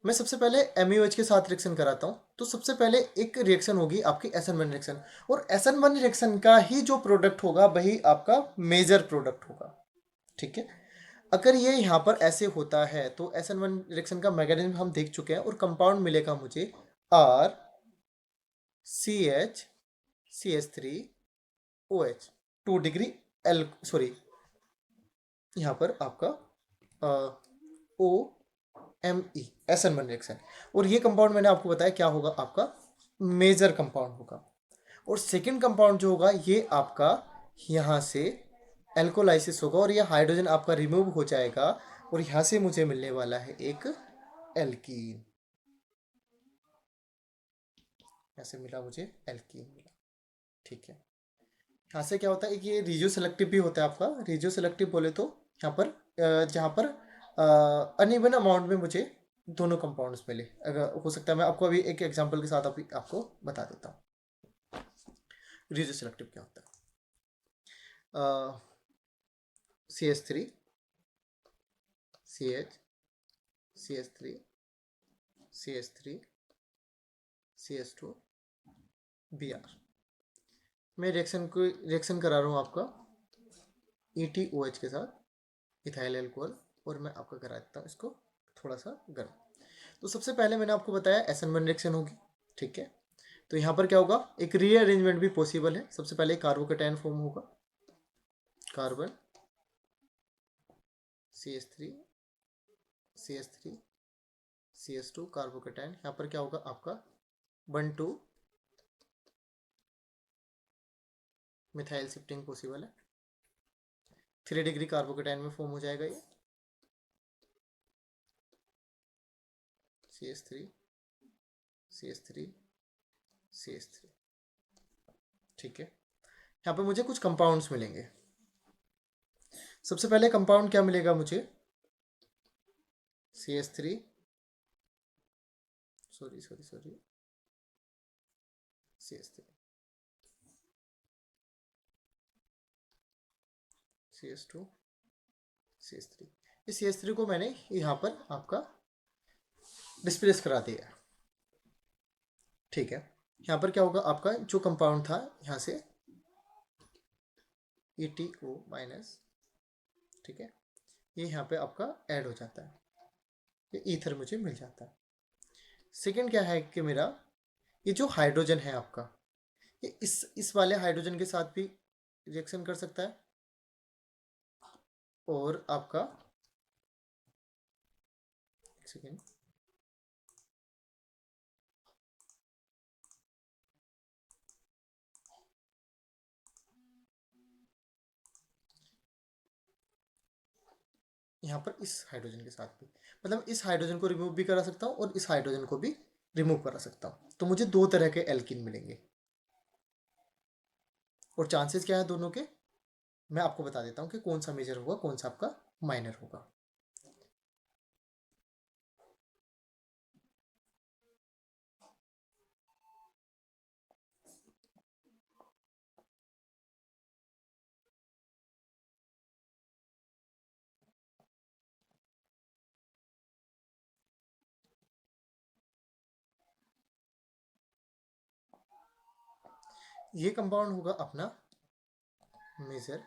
मैं सबसे पहले MUH के साथ रिएक्शन कराता हूँ। तो सबसे पहले एक रिएक्शन होगी आपकी SN1 रिएक्शन, और SN1 रिएक्शन का ही जो प्रोडक्ट होगा वही आपका मेजर प्रोडक्ट होगा। ठीक है, अगर ये यहाँ पर ऐसे होता है तो SN1 रिएक्शन का मैकेनिज्म हम देख चुके हैं, और कंपाउंड मिलेगा मुझे RCH CH3OH 2 degree L sorry यहाँ पर आपका OMe SN1 रिएक्शन। और ये कंपाउंड मैंने आपको बताया क्या होगा, आपका मेजर कंपाउंड होगा। और सेकेंड कंपाउंड जो होगा ये आपका यहाँ से एल्कोलाइसिस होगा, और ये हाइड्रोजन आपका रिमूव हो जाएगा, और यहाँ से मुझे मिलने वाला है एक एल्कीन। यहाँ से मिला मुझे एल्कीन मिला। ठीक है, यहाँ से क्या होता है, एक ये रिजियो सेलेक्टिव भी होता है आपका। रिजियो सेलेक्टिव बोले तो यहाँ पर जहाँ पर अनइवन अमाउंट में मुझे दोनों कंपाउंड्स मिले, अगर हो सकता है मैं आपको अभी एक एग्जांपल के साथ अभी आपको बता देता हूँ रिजियो सेलेक्टिव क्या होता है। CH3 CH CH3 CH3 CH2 Br। मैं रिएक्शन करा रहा हूँ आपका ETOH के साथ, इथाइल अल्कोहल, और मैं आपका करा देता हूँ इसको थोड़ा सा गर्म। तो सबसे पहले मैंने आपको बताया SN1 रिएक्शन होगी। ठीक है, तो यहाँ पर क्या होगा, एक रीअरेंजमेंट भी पॉसिबल है। सबसे पहले कार्बोकेटाइन फॉर्म होगा, carbon CH3 CH3 CH2 carbocation. यहाँ पर क्या होगा आपका 1,2 मिथाइल शिफ्टिंग पॉसिबल है। 3 डिग्री कार्बोकेटाइन में फॉर्म हो जाएगा ये CH3 CH3 CH3। ठीक है, यहाँ पे मुझे कुछ कंपाउंड्स मिलेंगे। सबसे पहले कंपाउंड क्या मिलेगा मुझे, CH3 sorry CH3 CH2 CH3। इस CH3 को मैंने यहाँ पर आपका डिस्प्लेस करा दिया। ठीक है, यहाँ पर क्या होगा, आपका जो कंपाउंड था यहाँ से ETO माइनस, ठीक है, ये यहाँ पे आपका ऐड हो जाता है, ये ईथर मुझे मिल जाता है। सेकंड क्या है कि मेरा ये जो हाइड्रोजन है आपका, ये इस वाले हाइड्रोजन के साथ भी रिएक्शन कर सकता है, और आपका सेकेंड, यहाँ पर इस हाइड्रोजन के साथ भी, मतलब इस हाइड्रोजन को रिमूव भी करा सकता हूँ और इस हाइड्रोजन को भी रिमूव करा सकता हूँ, तो मुझे दो तरह के एल्किन मिलेंगे। और चांसेस क्या है दोनों के, मैं आपको बता देता हूँ कि कौन सा मेजर होगा, कौन सा आपका माइनर होगा। ये कंपाउंड होगा अपना मेजर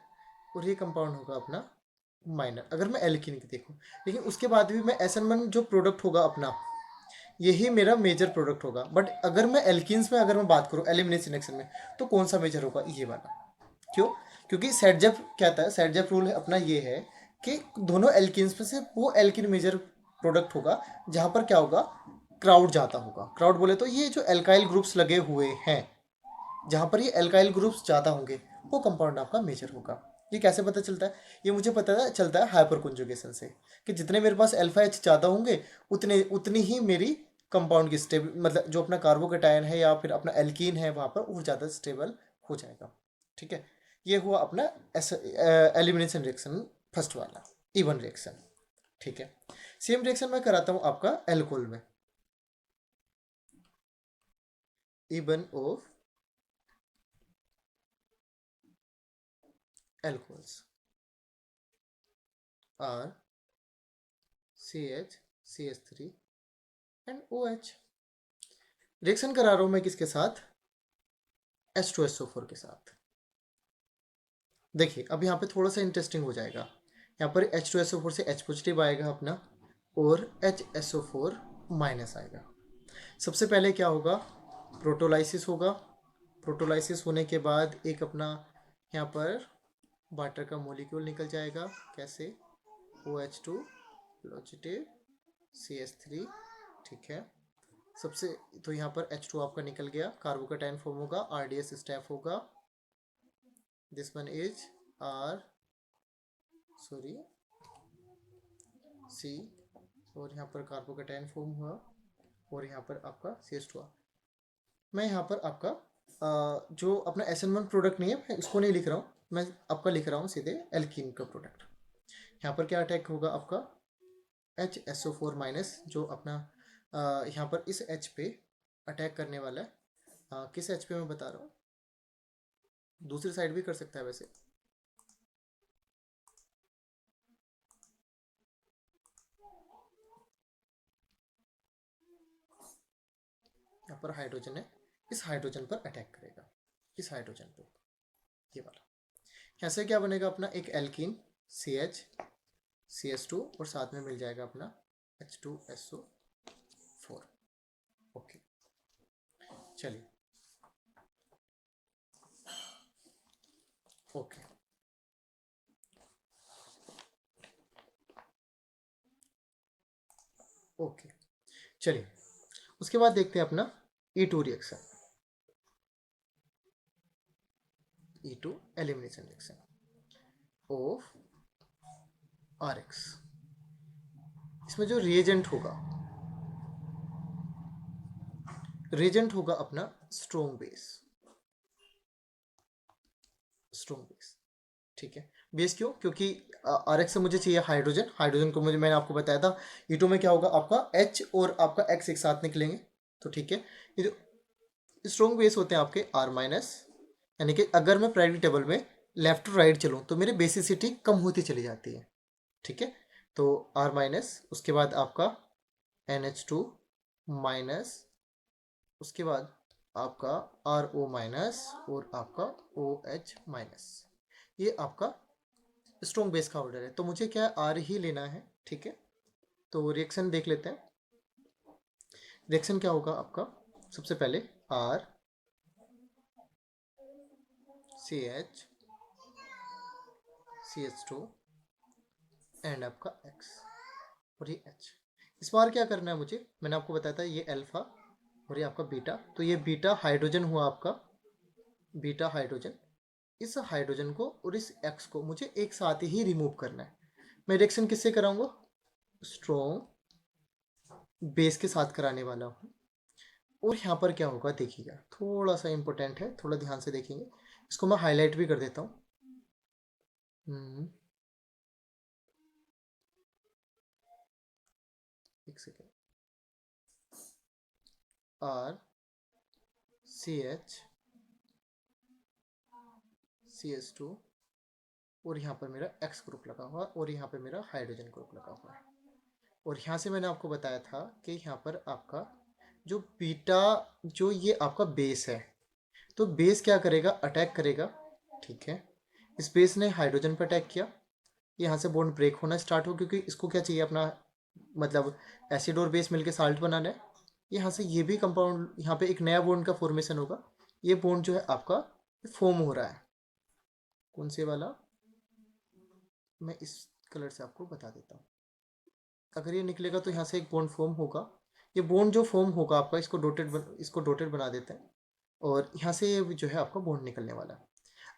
और ये कंपाउंड होगा अपना माइनर, अगर मैं एल्किन की देखूँ। लेकिन उसके बाद भी मैं SN1 जो प्रोडक्ट होगा अपना, यही मेरा मेजर प्रोडक्ट होगा। बट अगर मैं एल्किन्स में अगर मैं बात करूँ एलिमिनेशन रिएक्शन में, तो कौन सा मेजर होगा, ये वाला। क्यों? क्योंकि सेटजेप क्या था, सेटजेप रूल अपना ये है कि दोनों एल्किन्स में से वो एल्किन मेजर प्रोडक्ट होगा जहाँ पर क्या होगा, क्राउड जाता होगा। क्राउड बोले तो ये जो एल्काइल ग्रुप्स लगे हुए हैं, जहाँ पर ये एल्काइल ग्रुप्स ज़्यादा होंगे, वो कंपाउंड आपका मेजर होगा। ये कैसे पता चलता है? ये मुझे पता चलता है हाइपर कॉन्जुगेशन से, कि जितने मेरे पास अल्फा एच ज़्यादा होंगे, उतनी ही मेरी कंपाउंड की स्टेबल, मतलब जो अपना कार्बोकेटायन है या फिर अपना एल्कीन है वहाँ पर वो ज़्यादा स्टेबल हो जाएगा। ठीक है, ये हुआ अपना एलिमिनेशन रिएक्शन फर्स्ट वाला, इवन रिएक्शन। ठीक है, सेम रिएक्शन मैं कराता हूँ आपका एल्कोहल में, even of alcohols are CH, CH3 and OH। Reaction करा रहा हूँ मैं किसके साथ, H2SO4 के साथ। देखिए अब यहाँ पे थोड़ा सा इंटरेस्टिंग हो जाएगा। यहाँ पर H2SO4 से H पॉजिटिव आएगा अपना, और HSO4 माइनस आएगा। सबसे पहले क्या होगा, प्रोटोलाइसिस होगा। प्रोटोलाइसिस होने के बाद एक अपना यहाँ पर वाटर का मोलिक्यूल निकल जाएगा। कैसे, OH2 पॉजिटिव CH3, ठीक है। सबसे तो यहाँ पर H2 आपका निकल गया, कार्बोकेटाइन फॉर्म होगा, RDS स्टेप होगा। This one is R, sorry C, और यहाँ पर कार्बोकेटाइन फॉर्म हुआ, और यहाँ पर आपका CH2। मैं यहाँ पर आपका जो अपना SN1 प्रोडक्ट नहीं है, मैं इसको नहीं लिख रहा हूँ, मैं आपका लिख रहा हूँ सीधे एल्कीन का प्रोडक्ट। यहाँ पर क्या अटैक होगा आपका, HSO4 माइनस, जो अपना यहाँ पर इस H पे अटैक करने वाला है। किस H पे मैं बता रहा हूँ, दूसरी साइड भी कर सकता है वैसे। यहाँ पर हाइड्रोजन है, इस हाइड्रोजन पर अटैक करेगा, इस हाइड्रोजन पे, ये वाला। यहाँ से क्या बनेगा अपना, एक एल्कीन CH, CH2, और साथ में मिल जाएगा अपना H2SO4। ओके, चलिए, ओके, ओके, चलिए। उसके बाद देखते हैं अपना E2 reaction, E2 elimination reaction of RX। इसमें जो रिएजेंट होगा, रिएजेंट होगा अपना स्ट्रॉन्ग बेस, स्ट्रॉन्ग बेस। ठीक है, बेस क्यों, क्योंकि RX से मुझे चाहिए हाइड्रोजन, हाइड्रोजन को मुझे, मैंने आपको बताया था E2 में क्या होगा, आपका H और आपका X एक साथ निकलेंगे। तो ठीक है, ये जो स्ट्रॉन्ग बेस होते हैं आपके R माइनस, यानी कि अगर मैं प्रायोरिटी टेबल में लेफ्ट टू राइट चलूँ तो मेरी बेसिसिटी कम होती चली जाती है। ठीक है, तो R माइनस, उसके बाद आपका NH2 माइनस, उसके बाद आपका RO- और आपका OH-, ये आपका स्ट्रॉन्ग बेस का ऑर्डर है। तो मुझे क्या है, R ही लेना है, ठीक है। तो रिएक्शन देख लेते हैं। रिएक्शन क्या होगा आपका, सबसे पहले RCH2 एंड आपका X और ये H। इस बार क्या करना है मुझे, मैंने आपको बताया था ये अल्फा और ये आपका बीटा, तो ये बीटा हाइड्रोजन हुआ आपका, बीटा हाइड्रोजन। इस हाइड्रोजन को और इस X को मुझे एक साथ ही रिमूव करना है। मैं रिएक्शन किससे कराऊंगा, स्ट्रॉन्ग बेस के साथ कराने वाला हूँ। और यहाँ पर क्या होगा देखिएगा, थोड़ा सा इंपॉर्टेंट है, थोड़ा ध्यान से देखेंगे। इसको मैं हाईलाइट भी कर देता हूँ। एक सेकेंड। RCH CH2 और यहाँ पर मेरा X ग्रुप लगा हुआ है और यहाँ पर मेरा हाइड्रोजन ग्रुप लगा हुआ है। और यहाँ से मैंने आपको बताया था कि यहाँ पर आपका जो बीटा, जो ये आपका बेस है, तो बेस क्या करेगा, अटैक करेगा, ठीक है। इस बेस ने हाइड्रोजन पर अटैक किया, यहाँ से बॉन्ड ब्रेक होना स्टार्ट हो, क्योंकि इसको क्या चाहिए अपना, मतलब एसिड और बेस मिलके साल्ट बनाना है। यहाँ से ये भी कंपाउंड, यहाँ पे एक नया बॉन्ड का फॉर्मेशन होगा। ये बॉन्ड जो है आपका फॉर्म हो रहा है। कौन से वाला, मैं इस कलर से आपको बता देता हूँ। अगर ये निकलेगा तो यहाँ से एक बॉन्ड फॉर्म होगा। ये बॉन्ड जो फॉर्म होगा आपका, इसको डॉटेड बना देते हैं। और यहाँ से ये जो है आपका बॉन्ड निकलने वाला है।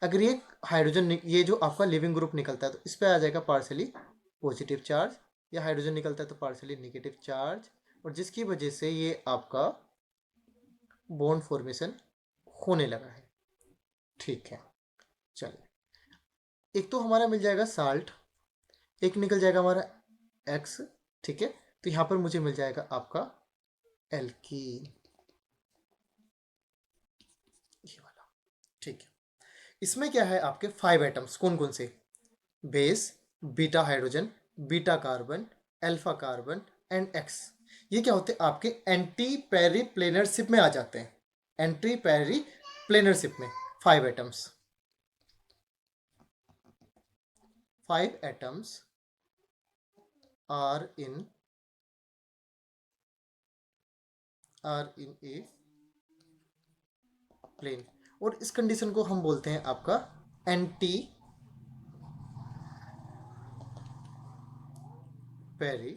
अगर ये हाइड्रोजन ये जो आपका लिविंग ग्रुप निकलता है तो इस पे आ जाएगा पार्सली पॉजिटिव चार्ज, या हाइड्रोजन निकलता है तो पार्सली नेगेटिव चार्ज, और जिसकी वजह से ये आपका बॉन्ड फॉर्मेशन होने लगा है, ठीक है। चलिए, एक तो हमारा मिल जाएगा साल्ट, एक निकल जाएगा हमारा एक्स, ठीक है। तो यहाँ पर मुझे मिल जाएगा आपका एल्कीन, ये वाला, ठीक है। इसमें क्या है, आपके 5 एटम्स कौन कौन से, base, beta hydrogen, beta carbon, alpha carbon and x. ये क्या होते हैं, आपके एंटी पेरी प्लेनरशिप में आ जाते हैं। एंटी पेरी प्लेनरशिप में 5 atoms, 5 atoms are in a plane. और इस कंडीशन को हम बोलते हैं आपका एंटी पेरी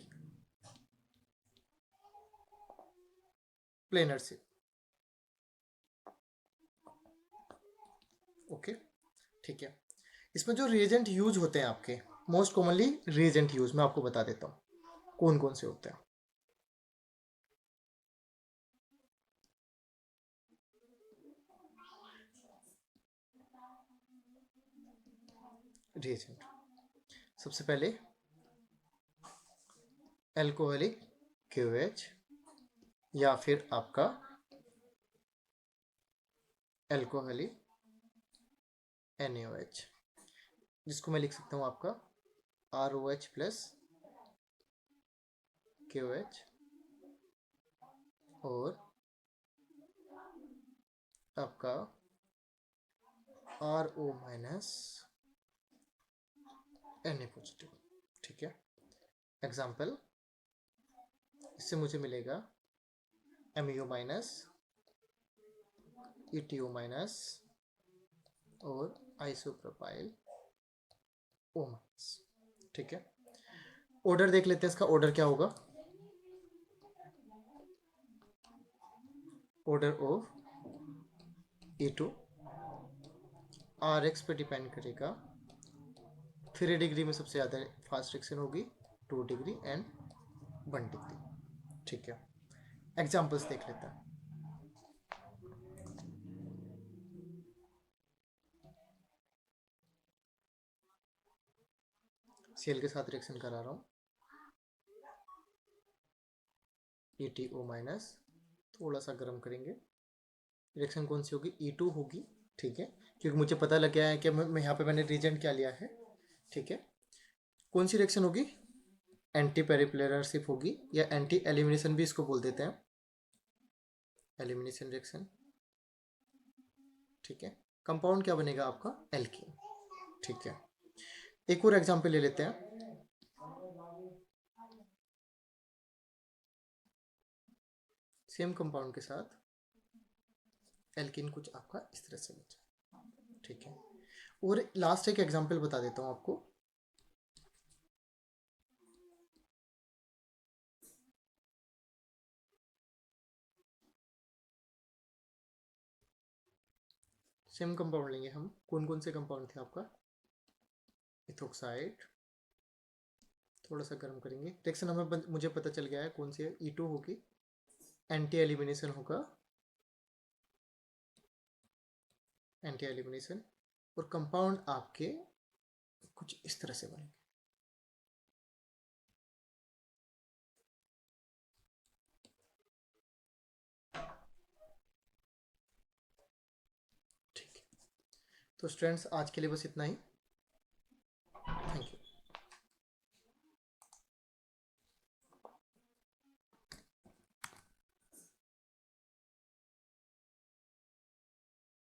प्लेनरशिप, ओके, ठीक है। इसमें जो रिएजेंट यूज होते हैं आपके, मोस्ट कॉमनली रिएजेंट यूज मैं आपको बता देता हूँ कौन कौन से होते हैं। रिएजेंट, सबसे पहले एल्कोहलिक क्यूएच, या फिर आपका एल्कोहलिक NaOH, जिसको मैं लिख सकता हूँ आपका ROH प्लस KOH, और आपका RO माइनस Na पॉजिटिव, ठीक है। एग्जाम्पल, इससे मुझे मिलेगा MeO माइनस, ETO माइनस और आइसोप्रोपाइल O माइनस, ठीक है। ऑर्डर देख लेते हैं, इसका ऑर्डर क्या होगा, ऑर्डर ऑफ E2 RX पे डिपेंड करेगा। 3 डिग्री में सबसे ज़्यादा फास्ट रिएक्शन होगी, 2 डिग्री एंड 1 डिग्री, ठीक है। एग्जाम्पल्स देख लेते हैं। Cl के साथ रिएक्शन करा रहा हूँ, ETO माइनस, थोड़ा सा गर्म करेंगे। रिएक्शन कौन सी होगी, E2 होगी, ठीक है, क्योंकि मुझे पता लग गया है कि मैं यहाँ पे मैंने रीजेंट क्या लिया है, ठीक है। कौन सी रिएक्शन होगी, एंटी पेरिप्लेनरशिप होगी, या एंटी एलिमिनेशन भी इसको बोल देते हैं, एलिमिनेशन रिएक्शन। ठीक है, कंपाउंड क्या बनेगा आपका? एल्कीन। ठीक है, एक और एग्जांपल ले लेते हैं। सेम कंपाउंड के साथ एल्कीन कुछ आपका इस तरह से बचा। ठीक है, और लास्ट एक एग्जांपल बता देता हूं आपको। सेम कंपाउंड लेंगे हम। कौन कौन से कंपाउंड थे आपका? इथोक्साइड। थोड़ा सा गर्म करेंगे, रिएक्शन हमें मुझे पता चल गया है कौन सी है। E2 होगी, एंटी एलिमिनेशन होगा, एंटी एलिमिनेशन। और कंपाउंड आपके कुछ इस तरह से बनेंगे। ठीक है, तो स्टूडेंट्स आज के लिए बस इतना ही।